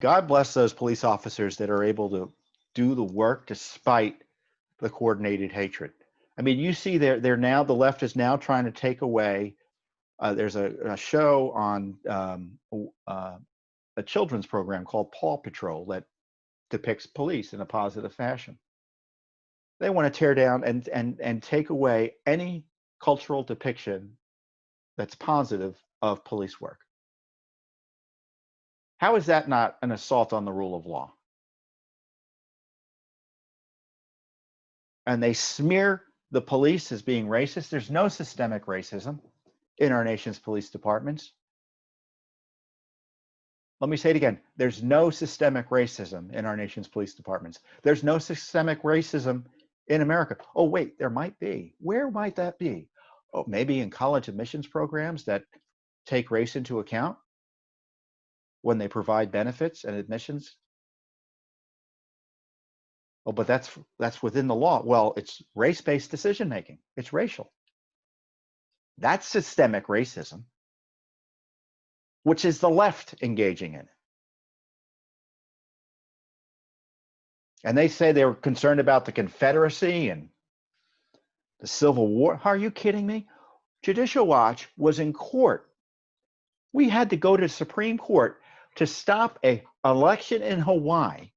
God bless those police officers that are able to do the work despite the coordinated hatred. I mean, you see, they're now, the left is now trying to take away. There's a show on a children's program called Paw Patrol that depicts police in a positive fashion. They want to tear down and take away any cultural depiction that's positive of police work. How is that not an assault on the rule of law? And they smear the police as being racist. There's no systemic racism in our nation's police departments. Let me say it again. There's no systemic racism in our nation's police departments. There's no systemic racism in America. Oh, wait, there might be. Where might that be? Oh, maybe in college admissions programs that take race into account when they provide benefits and admissions. Oh, but that's within the law. Well, it's race-based decision making. It's racial. That's systemic racism, which is the left engaging in it. And they say they were concerned about the Confederacy and the Civil War. Are you kidding me? Judicial Watch was in court. We had to go to the Supreme Court to stop an election in Hawaii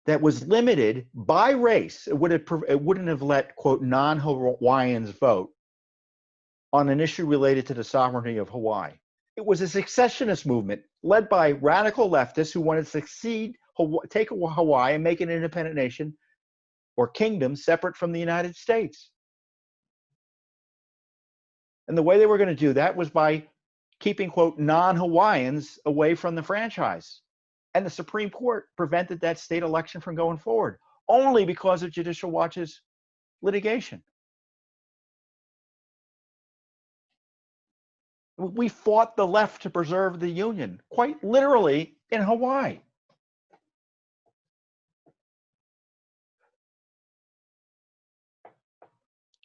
that was limited by race. It wouldn't have let, quote, non-Hawaiians vote on an issue related to the sovereignty of Hawaii. It was a secessionist movement led by radical leftists who wanted to take Hawaii and make an independent nation or kingdom separate from the United States. And the way they were going to do that was by keeping, quote, non-Hawaiians away from the franchise. And the Supreme Court prevented that state election from going forward only because of Judicial Watch's litigation. We fought the left to preserve the Union, quite literally, in Hawaii.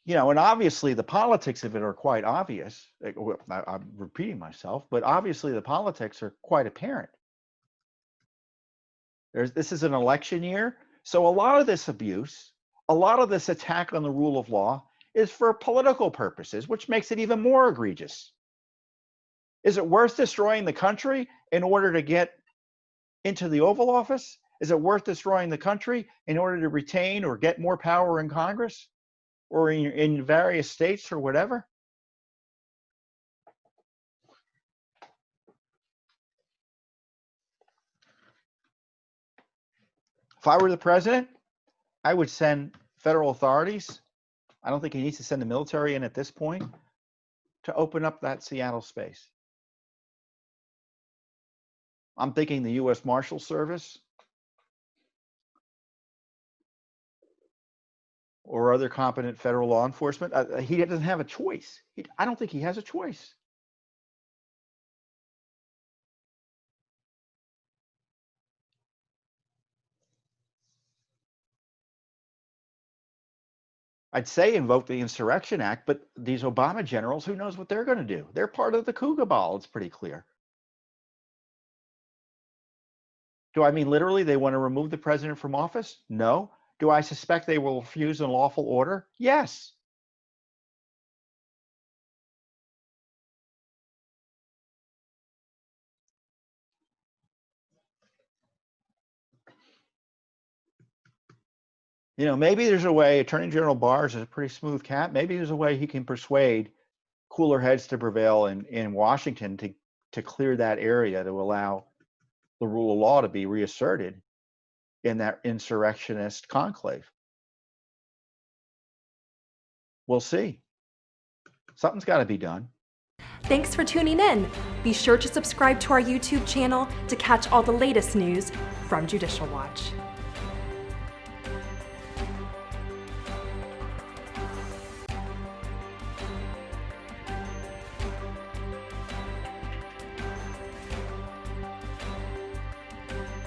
You know, and obviously the politics of it are quite obvious. I'm repeating myself, but obviously the politics are quite apparent. This is an election year, so a lot of this abuse, a lot of this attack on the rule of law is for political purposes, which makes it even more egregious. Is it worth destroying the country in order to get into the Oval Office? Is it worth destroying the country in order to retain or get more power in Congress or in various states or whatever? If I were the president, I would send federal authorities. I don't think he needs to send the military in at this point to open up that Seattle space. I'm thinking the U.S. Marshal Service or other competent federal law enforcement. He doesn't have a choice. I don't think he has a choice. I'd say invoke the Insurrection Act, but these Obama generals, who knows what they're going to do? They're part of the coup cabal. It's pretty clear. Do I mean literally they want to remove the president from office? No. Do I suspect they will refuse an lawful order? Yes. You know, maybe there's a way. Attorney General Barr is a pretty smooth cat. Maybe there's a way he can persuade cooler heads to prevail in Washington to clear that area to allow the rule of law to be reasserted in that insurrectionist conclave. We'll see. Something's got to be done. Thanks for tuning in. Be sure to subscribe to our YouTube channel to catch all the latest news from Judicial Watch.